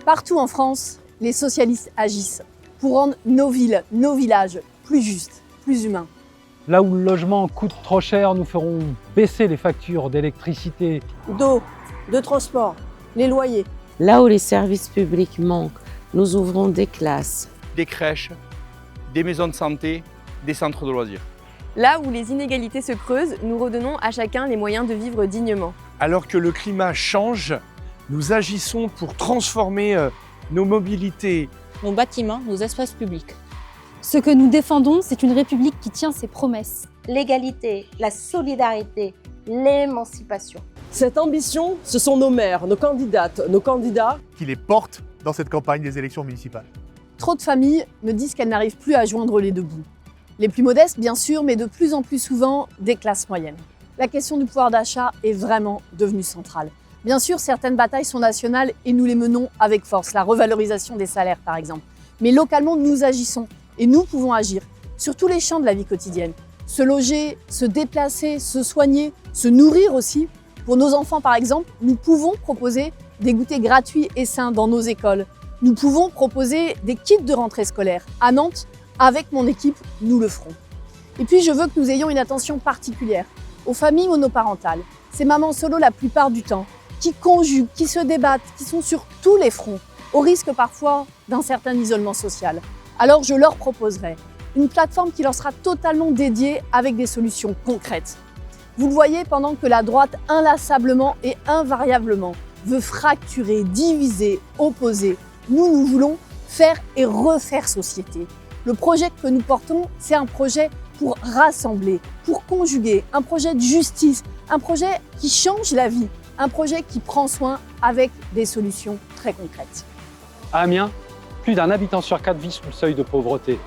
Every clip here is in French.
Partout en France, les socialistes agissent pour rendre nos villes, nos villages plus justes, plus humains. Là où le logement coûte trop cher, nous ferons baisser les factures d'électricité, d'eau, de transport, les loyers. Là où les services publics manquent, nous ouvrons des classes, des crèches, des maisons de santé, des centres de loisirs. Là où les inégalités se creusent, nous redonnons à chacun les moyens de vivre dignement. Alors que le climat change, nous agissons pour transformer nos mobilités, nos bâtiments, nos espaces publics. Ce que nous défendons, c'est une République qui tient ses promesses. L'égalité, la solidarité, l'émancipation. Cette ambition, ce sont nos maires, nos candidates, nos candidats qui les portent dans cette campagne des élections municipales. Trop de familles me disent qu'elles n'arrivent plus à joindre les deux bouts. Les plus modestes, bien sûr, mais de plus en plus souvent des classes moyennes. La question du pouvoir d'achat est vraiment devenue centrale. Bien sûr, certaines batailles sont nationales et nous les menons avec force, la revalorisation des salaires par exemple. Mais localement, nous agissons et nous pouvons agir sur tous les champs de la vie quotidienne. Se loger, se déplacer, se soigner, se nourrir aussi. Pour nos enfants par exemple, nous pouvons proposer des goûters gratuits et sains dans nos écoles. Nous pouvons proposer des kits de rentrée scolaire. À Nantes, avec mon équipe, nous le ferons. Et puis je veux que nous ayons une attention particulière aux familles monoparentales, ces mamans solo la plupart du temps, qui conjuguent, qui se débattent, qui sont sur tous les fronts, au risque parfois d'un certain isolement social. Alors je leur proposerai une plateforme qui leur sera totalement dédiée avec des solutions concrètes. Vous le voyez, pendant que la droite inlassablement et invariablement veut fracturer, diviser, opposer, nous voulons faire et refaire société. Le projet que nous portons, c'est un projet pour rassembler, pour conjuguer, un projet de justice, un projet qui change la vie, un projet qui prend soin avec des solutions très concrètes. À Amiens, plus d'un habitant sur 4 vit sous le seuil de pauvreté.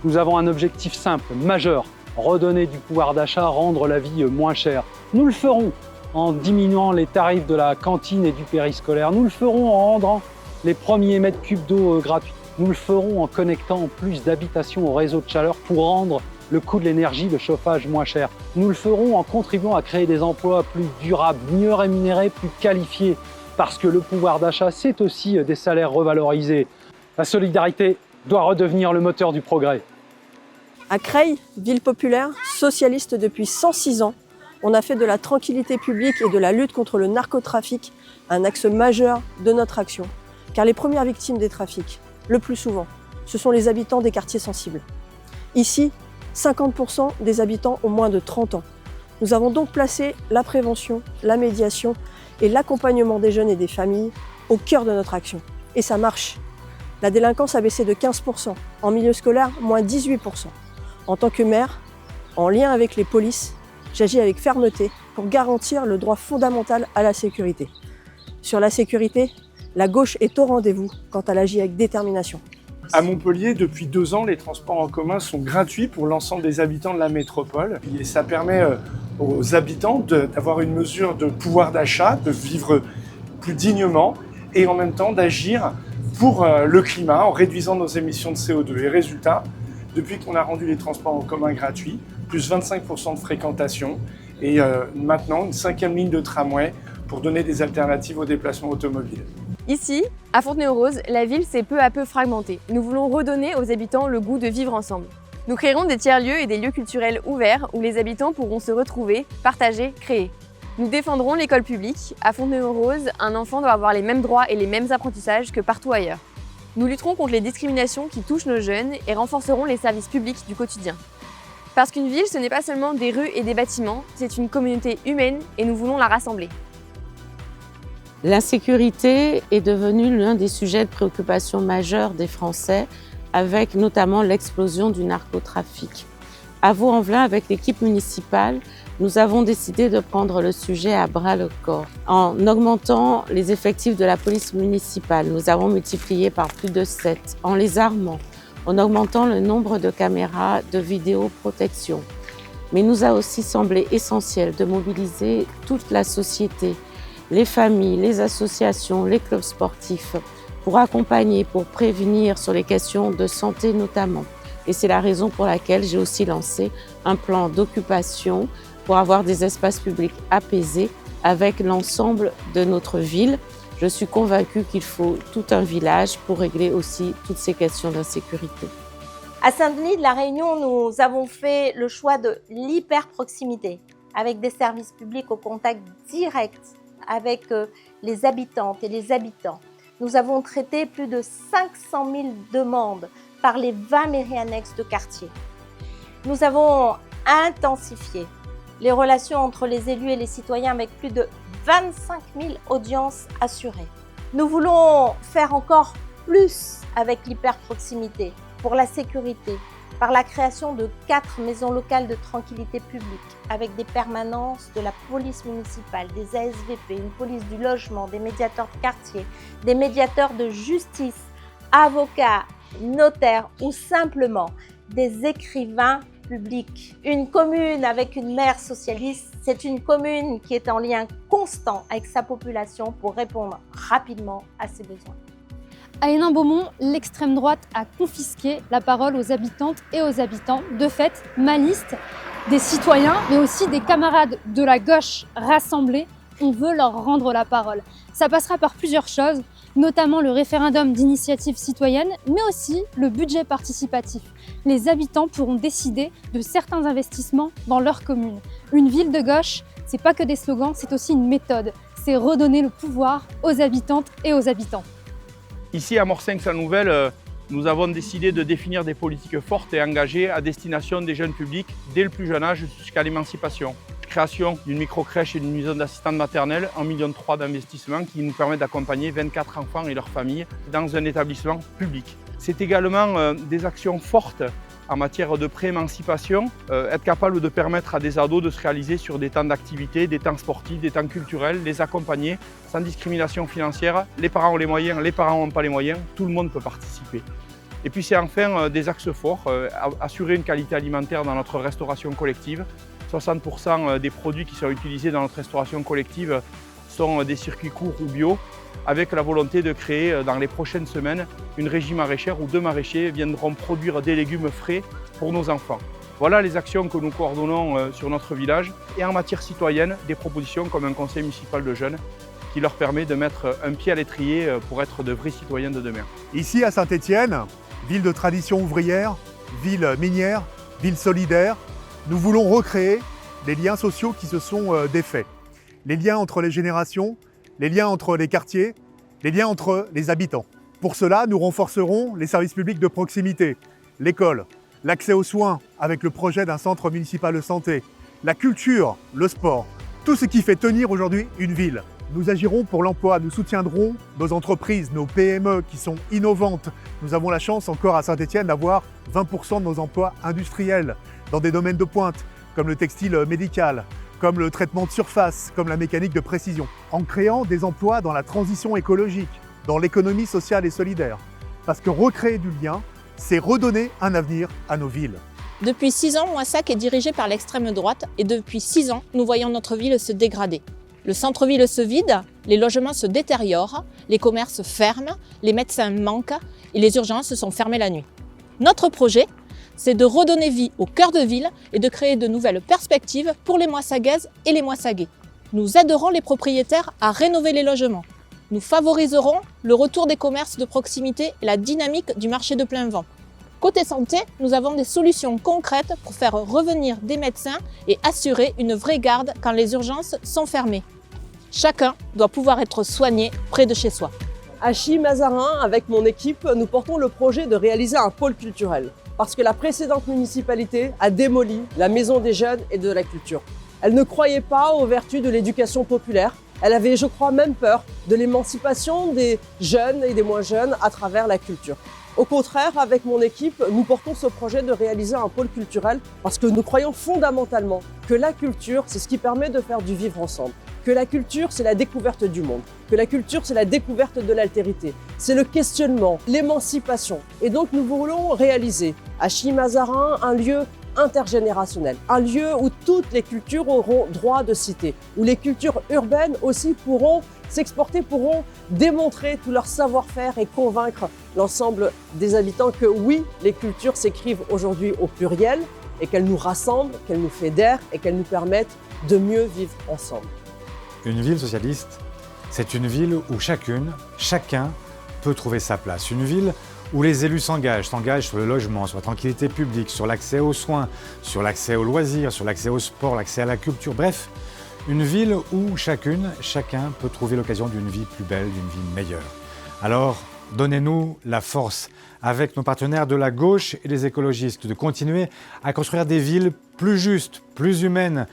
Nous avons un objectif simple, majeur, redonner du pouvoir d'achat, rendre la vie moins chère. Nous le ferons en diminuant les tarifs de la cantine et du périscolaire. Nous le ferons en rendant les premiers mètres cubes d'eau gratuits. Nous le ferons en connectant plus d'habitations au réseau de chaleur pour rendre le coût de l'énergie, le chauffage moins cher. Nous le ferons en contribuant à créer des emplois plus durables, mieux rémunérés, plus qualifiés. Parce que le pouvoir d'achat, c'est aussi des salaires revalorisés. La solidarité doit redevenir le moteur du progrès. À Creil, ville populaire, socialiste depuis 106 ans, on a fait de la tranquillité publique et de la lutte contre le narcotrafic un axe majeur de notre action. Car les premières victimes des trafics, le plus souvent, ce sont les habitants des quartiers sensibles. Ici, 50% des habitants ont moins de 30 ans. Nous avons donc placé la prévention, la médiation et l'accompagnement des jeunes et des familles au cœur de notre action. Et ça marche. La délinquance a baissé de 15%, en milieu scolaire, moins 18%. En tant que maire, en lien avec les polices, j'agis avec fermeté pour garantir le droit fondamental à la sécurité. Sur la sécurité, la gauche est au rendez-vous quand elle agit avec détermination. À Montpellier, depuis 2 ans, les transports en commun sont gratuits pour l'ensemble des habitants de la métropole. Et ça permet aux habitants d'avoir une mesure de pouvoir d'achat, de vivre plus dignement et en même temps d'agir pour le climat en réduisant nos émissions de CO2. Et résultat, depuis qu'on a rendu les transports en commun gratuits, plus 25% de fréquentation et maintenant une 5e ligne de tramway pour donner des alternatives aux déplacements automobiles. Ici, à Fontenay-aux-Roses, la ville s'est peu à peu fragmentée. Nous voulons redonner aux habitants le goût de vivre ensemble. Nous créerons des tiers-lieux et des lieux culturels ouverts où les habitants pourront se retrouver, partager, créer. Nous défendrons l'école publique. À Fontenay-aux-Roses, un enfant doit avoir les mêmes droits et les mêmes apprentissages que partout ailleurs. Nous lutterons contre les discriminations qui touchent nos jeunes et renforcerons les services publics du quotidien. Parce qu'une ville, ce n'est pas seulement des rues et des bâtiments, c'est une communauté humaine et nous voulons la rassembler. L'insécurité est devenue l'un des sujets de préoccupation majeurs des Français, avec notamment l'explosion du narcotrafic. À Vaux-en-Velin, avec l'équipe municipale, nous avons décidé de prendre le sujet à bras-le-corps. En augmentant les effectifs de la police municipale, nous avons multiplié par plus de 7, en les armant, en augmentant le nombre de caméras de vidéoprotection. Mais il nous a aussi semblé essentiel de mobiliser toute la société, les familles, les associations, les clubs sportifs, pour accompagner, pour prévenir sur les questions de santé notamment. Et c'est la raison pour laquelle j'ai aussi lancé un plan d'occupation pour avoir des espaces publics apaisés avec l'ensemble de notre ville, Je suis convaincue qu'il faut tout un village pour régler aussi toutes ces questions d'insécurité. À Saint-Denis de la Réunion, nous avons fait le choix de l'hyper-proximité, avec des services publics au contact direct avec les habitantes et les habitants. Nous avons traité plus de 500 000 demandes par les 20 mairies annexes de quartier. Nous avons intensifié les relations entre les élus et les citoyens avec plus de 25 000 audiences assurées. Nous voulons faire encore plus avec l'hyper-proximité pour la sécurité, par la création de 4 maisons locales de tranquillité publique avec des permanences de la police municipale, des ASVP, une police du logement, des médiateurs de quartier, des médiateurs de justice, avocats, notaires ou simplement des écrivains publics. Une commune avec une maire socialiste, c'est une commune qui est en lien constant avec sa population pour répondre rapidement à ses besoins. À Hénin-Beaumont, l'extrême droite a confisqué la parole aux habitantes et aux habitants. De fait, ma liste des citoyens, mais aussi des camarades de la gauche rassemblés, on veut leur rendre la parole. Ça passera par plusieurs choses, notamment le référendum d'initiative citoyenne, mais aussi le budget participatif. Les habitants pourront décider de certains investissements dans leur commune. Une ville de gauche, c'est pas que des slogans, c'est aussi une méthode. C'est redonner le pouvoir aux habitantes et aux habitants. Ici, à Morsinx-la-Nouvelle, nous avons décidé de définir des politiques fortes et engagées à destination des jeunes publics dès le plus jeune âge jusqu'à l'émancipation. Création d'une micro-crèche et d'une maison d'assistante maternelle, 1,3 million d'investissements qui nous permettent d'accompagner 24 enfants et leurs familles dans un établissement public. C'est également des actions fortes en matière de pré-émancipation, être capable de permettre à des ados de se réaliser sur des temps d'activité, des temps sportifs, des temps culturels, les accompagner sans discrimination financière. Les parents ont les moyens, les parents n'ont pas les moyens, tout le monde peut participer. Et puis c'est enfin des axes forts, assurer une qualité alimentaire dans notre restauration collective. 60% des produits qui sont utilisés dans notre restauration collective sont des circuits courts ou bio, avec la volonté de créer dans les prochaines semaines une régie maraîchère où 2 maraîchers viendront produire des légumes frais pour nos enfants. Voilà les actions que nous coordonnons sur notre village. Et en matière citoyenne, des propositions comme un conseil municipal de jeunes qui leur permet de mettre un pied à l'étrier pour être de vrais citoyens de demain. Ici à Saint-Étienne, ville de tradition ouvrière, ville minière, ville solidaire, nous voulons recréer les liens sociaux qui se sont défaits. Les liens entre les générations, les liens entre les quartiers, les liens entre les habitants. Pour cela, nous renforcerons les services publics de proximité, l'école, l'accès aux soins avec le projet d'un centre municipal de santé, la culture, le sport, tout ce qui fait tenir aujourd'hui une ville. Nous agirons pour l'emploi, nous soutiendrons nos entreprises, nos PME qui sont innovantes. Nous avons la chance encore à Saint-Étienne d'avoir 20% de nos emplois industriels dans des domaines de pointe, comme le textile médical, comme le traitement de surface, comme la mécanique de précision, en créant des emplois dans la transition écologique, dans l'économie sociale et solidaire. Parce que recréer du lien, c'est redonner un avenir à nos villes. Depuis 6 ans, Moissac est dirigé par l'extrême droite et depuis 6 ans, nous voyons notre ville se dégrader. Le centre-ville se vide, les logements se détériorent, les commerces ferment, les médecins manquent et les urgences sont fermées la nuit. Notre projet, c'est de redonner vie au cœur de ville et de créer de nouvelles perspectives pour les Moissagaises et les Moissagais. Nous aiderons les propriétaires à rénover les logements. Nous favoriserons le retour des commerces de proximité et la dynamique du marché de plein vent. Côté santé, nous avons des solutions concrètes pour faire revenir des médecins et assurer une vraie garde quand les urgences sont fermées. Chacun doit pouvoir être soigné près de chez soi. À Chilly-Mazarin, avec mon équipe, nous portons le projet de réaliser un pôle culturel. Parce que la précédente municipalité a démoli la maison des jeunes et de la culture. Elle ne croyait pas aux vertus de l'éducation populaire. Elle avait, je crois, même peur de l'émancipation des jeunes et des moins jeunes à travers la culture. Au contraire, avec mon équipe, nous portons ce projet de réaliser un pôle culturel parce que nous croyons fondamentalement que la culture, c'est ce qui permet de faire du vivre ensemble. Que la culture, c'est la découverte du monde. Que la culture, c'est la découverte de l'altérité. C'est le questionnement, l'émancipation. Et donc, nous voulons réaliser à Chilly-Mazarin un lieu intergénérationnel, un lieu où toutes les cultures auront droit de citer, où les cultures urbaines aussi pourront s'exporter, pourront démontrer tout leur savoir-faire et convaincre l'ensemble des habitants que oui, les cultures s'écrivent aujourd'hui au pluriel et qu'elles nous rassemblent, qu'elles nous fédèrent et qu'elles nous permettent de mieux vivre ensemble. Une ville socialiste, C'est une ville où chacun peut trouver sa place. Une ville où les élus s'engagent sur le logement, sur la tranquillité publique, sur l'accès aux soins, sur l'accès aux loisirs, sur l'accès au sport, l'accès à la culture. Bref, une ville où chacun peut trouver l'occasion d'une vie plus belle, d'une vie meilleure. Alors, donnez-nous la force, avec nos partenaires de la gauche et les écologistes, de continuer à construire des villes plus justes, plus humaines.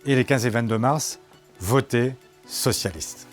Et les 15 et 22 mars, votez socialiste.